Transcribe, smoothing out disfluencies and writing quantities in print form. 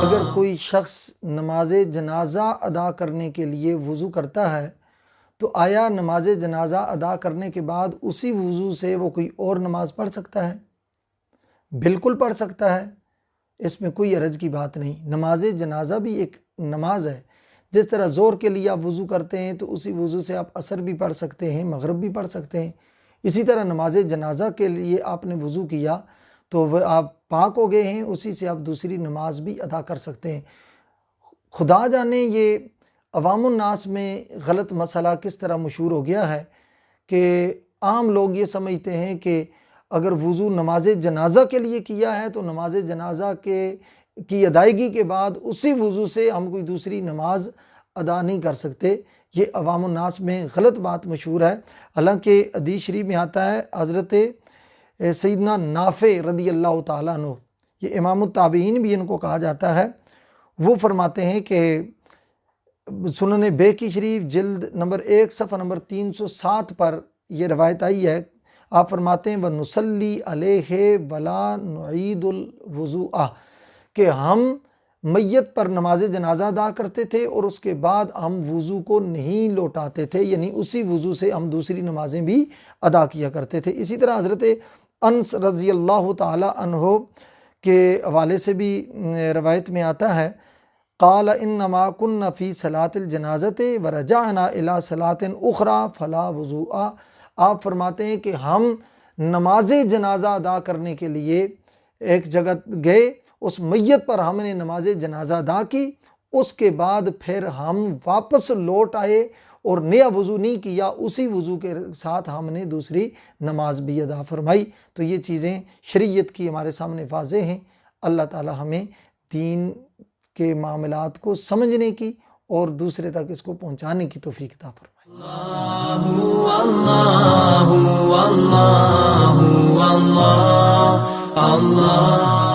اگر کوئی شخص نماز جنازہ ادا کرنے کے لیے وضو کرتا ہے تو آیا نماز جنازہ ادا کرنے کے بعد اسی وضو سے وہ کوئی اور نماز پڑھ سکتا ہے؟ بالکل پڑھ سکتا ہے، اس میں کوئی حرج کی بات نہیں۔ نماز جنازہ بھی ایک نماز ہے، جس طرح ظہر کے لیے آپ وضو کرتے ہیں تو اسی وضو سے آپ عصر بھی پڑھ سکتے ہیں، مغرب بھی پڑھ سکتے ہیں۔ اسی طرح نماز جنازہ کے لیے آپ نے وضو کیا تو وہ آپ پاک ہو گئے ہیں، اسی سے آپ دوسری نماز بھی ادا کر سکتے ہیں۔ خدا جانے یہ عوام الناس میں غلط مسئلہ کس طرح مشہور ہو گیا ہے کہ عام لوگ یہ سمجھتے ہیں کہ اگر وضو نماز جنازہ کے لیے کیا ہے تو نماز جنازہ کی ادائیگی کے بعد اسی وضو سے ہم کوئی دوسری نماز ادا نہیں کر سکتے۔ یہ عوام الناس میں غلط بات مشہور ہے۔ حالانکہ حدیث شریف میں آتا ہے، حضرت سیدنا نافع رضی اللہ تعالیٰ عنہ، یہ امام التابعین بھی ان کو کہا جاتا ہے، وہ فرماتے ہیں کہ سنن بیہقی شریف جلد نمبر 1 صفحہ نمبر 307 پر یہ روایت آئی ہے۔ آپ فرماتے ہیں وَنُصَلِّي عَلَيْهِ وَلَا نُعِيدُ الْوُضُوءَ، کہ ہم میت پر نماز جنازہ ادا کرتے تھے اور اس کے بعد ہم وضو کو نہیں لوٹاتے تھے، یعنی اسی وضو سے ہم دوسری نمازیں بھی ادا کیا کرتے تھے۔ اسی طرح حضرت انس رضی اللہ تعالی عنہ کے حوالے سے بھی روایت میں آتا ہے، قال انما كنا في صلاة الجنازة ورجعنا الى صلاة اخرى فلا وضوء۔ آپ فرماتے ہیں کہ ہم نماز جنازہ ادا کرنے کے لیے ایک جگہ گئے، اس میت پر ہم نے نماز جنازہ ادا کی، اس کے بعد پھر ہم واپس لوٹ آئے اور نیا وضو نہیں کیا، اسی وضو کے ساتھ ہم نے دوسری نماز بھی ادا فرمائی۔ تو یہ چیزیں شریعت کی ہمارے سامنے واضح ہیں۔ اللہ تعالی ہمیں دین کے معاملات کو سمجھنے کی اور دوسرے تک اس کو پہنچانے کی توفیق عطا فرمائے۔ اللہ